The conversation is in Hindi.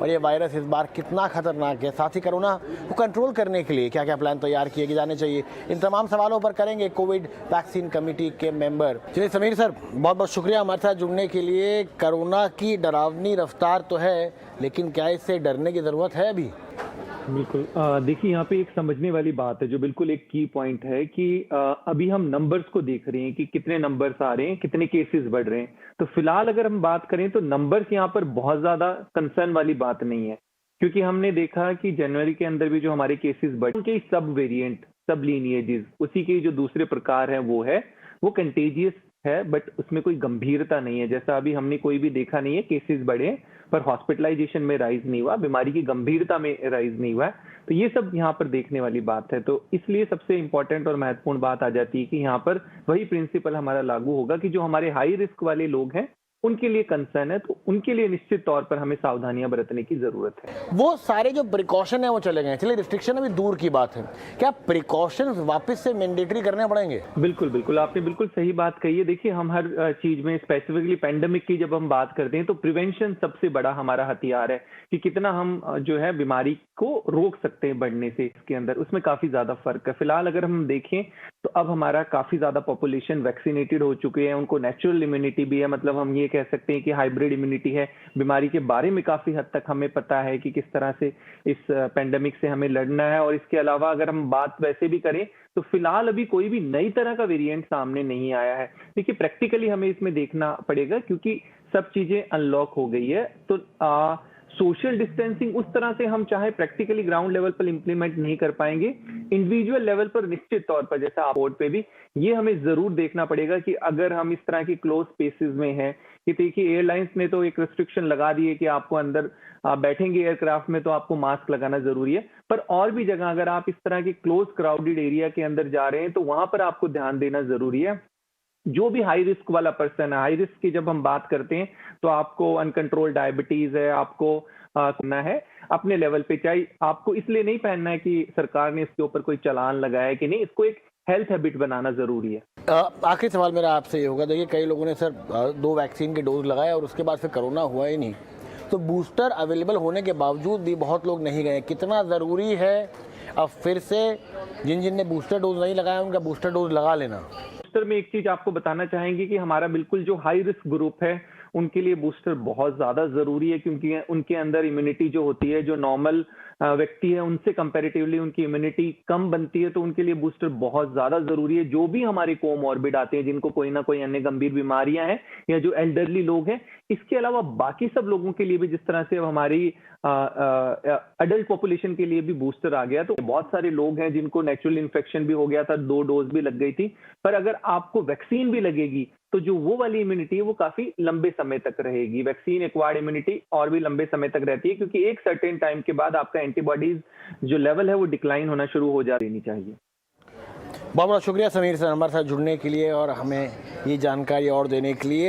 और ये वायरस इस बार कितना खतरनाक है, साथ ही कोरोना को कंट्रोल करने के लिए क्या क्या प्लान तैयार किए जाने चाहिए, इन तमाम सवालों पर करेंगे कोविड वैक्सीन कमेटी के मेंबर। चलिए समीर सर, बहुत बहुत शुक्रिया हमारे साथ जुड़ने के लिए। कोरोना की डरावनी रफ्तार तो है, लेकिन क्या इससे डरने की ज़रूरत है अभी? बिल्कुल। देखिए, यहाँ पे एक समझने वाली बात है जो बिल्कुल एक की पॉइंट है कि अभी हम नंबर्स को देख रहे हैं कि कितने नंबर्स आ रहे हैं, कितने केसेस बढ़ रहे हैं। तो फिलहाल अगर हम बात करें तो नंबर्स यहाँ पर बहुत ज्यादा कंसर्न वाली बात नहीं है, क्योंकि हमने देखा कि जनवरी के अंदर भी जो हमारे केसेस बढ़े, उनके सब वेरिएंट, सब लीनिएजेस, उसी के जो दूसरे प्रकार है वो कंटेजियस है, बट उसमें कोई गंभीरता नहीं है। जैसा अभी हमने कोई भी देखा नहीं है, केसेस बढ़े पर हॉस्पिटलाइजेशन में राइज नहीं हुआ, बीमारी की गंभीरता में राइज नहीं हुआ। तो ये सब यहाँ पर देखने वाली बात है। तो इसलिए सबसे इंपॉर्टेंट और महत्वपूर्ण बात आ जाती है कि यहाँ पर वही प्रिंसिपल हमारा लागू होगा कि जो हमारे हाई रिस्क वाले लोग हैं उनके लिए कंसर्न है, तो उनके लिए निश्चित तौर पर हमें सावधानियां बरतने की जरूरत है। वो सारे जो प्रिकॉशन है वो चले गए, चलिए रिस्ट्रिक्शन अभी दूर की बात है, क्या प्रिकॉशन वापस से मैंडेटरी करने पड़ेंगे? बिल्कुल बिल्कुल, आपने बिल्कुल सही बात कही है। देखिए, हम हर चीज में स्पेसिफिकली पेंडेमिक की जब हम बात करते हैं तो प्रिवेंशन सबसे बड़ा हमारा हथियार है कि कितना हम जो है बीमारी को रोक सकते हैं बढ़ने से। इसके अंदर उसमें काफी ज्यादा फर्क है। फिलहाल अगर हम देखें तो अब हमारा काफी ज्यादा पॉपुलेशन वैक्सीनेटेड हो चुके हैं, उनको नेचुरल इम्यूनिटी भी है, मतलब हम ये कह सकते हैं कि हाइब्रिड इम्यूनिटी है। बीमारी के बारे में काफी हद तक हमें पता है कि किस तरह से इस पेंडेमिक से हमें लड़ना है। और इसके अलावा अगर हम बात वैसे भी करें तो फिलहाल अभी कोई भी नई तरह का वेरिएंट सामने नहीं आया है। देखिए, प्रैक्टिकली हमें इसमें देखना पड़ेगा क्योंकि सब चीजें अनलॉक हो गई है। तो सोशल डिस्टेंसिंग उस तरह से हम चाहे प्रैक्टिकली ग्राउंड लेवल पर इंप्लीमेंट नहीं कर पाएंगे। इंडिविजुअल लेवल पर निश्चित तौर पर, जैसा आप बोर्ड पे भी, ये हमें जरूर देखना पड़ेगा कि अगर हम इस तरह की क्लोज स्पेसेस में हैं, कि देखिए एयरलाइंस ने तो एक रिस्ट्रिक्शन लगा दी है कि आपको अंदर आप बैठेंगे एयरक्राफ्ट में तो आपको मास्क लगाना जरूरी है, पर और भी जगह अगर आप इस तरह के क्लोज क्राउडेड एरिया के अंदर जा रहे हैं तो वहां पर आपको ध्यान देना जरूरी है। जो भी हाई रिस्क वाला पर्सन है, हाई रिस्क की जब हम बात करते हैं तो आपको अनकंट्रोल डायबिटीज है, आपको करना है अपने लेवल पे। चाहे आपको इसलिए नहीं पहनना है कि सरकार ने इसके ऊपर कोई चालान लगाया है कि नहीं, इसको एक हेल्थ हैबिट बनाना जरूरी है। आखिरी सवाल मेरा आपसे ये होगा, देखिए कई लोगों ने सर 2 वैक्सीन के डोज लगाया और उसके बाद फिर कोरोना हुआ ही नहीं, तो बूस्टर अवेलेबल होने के बावजूद भी बहुत लोग नहीं गए। कितना ज़रूरी है अब फिर से जिन ने बूस्टर डोज नहीं लगाया उनका बूस्टर डोज लगा लेना? बूस्टर में एक चीज आपको बताना चाहेंगे कि हमारा बिल्कुल जो हाई रिस्क ग्रुप है उनके लिए बूस्टर बहुत ज्यादा जरूरी है, क्योंकि उनके अंदर इम्यूनिटी जो होती है, जो नॉर्मल व्यक्ति है उनसे कंपैरेटिवली उनकी इम्यूनिटी कम बनती है, तो उनके लिए बूस्टर बहुत ज्यादा जरूरी है। जो भी हमारे कोमॉर्बिड आते हैं, जिनको कोई ना कोई अन्य गंभीर बीमारियां हैं, या जो एल्डरली लोग हैं, इसके अलावा बाकी सब लोगों के लिए भी, जिस तरह से हमारी अडल्ट पॉपुलेशन के लिए भी बूस्टर आ गया, तो बहुत सारे लोग हैं जिनको नेचुरल इन्फेक्शन भी हो गया था, 2 डोज भी लग गई थी, पर अगर आपको वैक्सीन भी लगेगी तो जो वो वाली इम्यूनिटी है वो काफी लंबे समय तक रहेगी। वैक्सीन एक्वायर्ड इम्यूनिटी और भी लंबे समय तक रहती है, क्योंकि एक सर्टेन टाइम के बाद आपका एंटीबॉडीज जो लेवल है वो डिक्लाइन होना शुरू हो जानी चाहिए। बहुत बहुत शुक्रिया समीर सर हमारे साथ जुड़ने के लिए और हमें ये जानकारी और देने के लिए।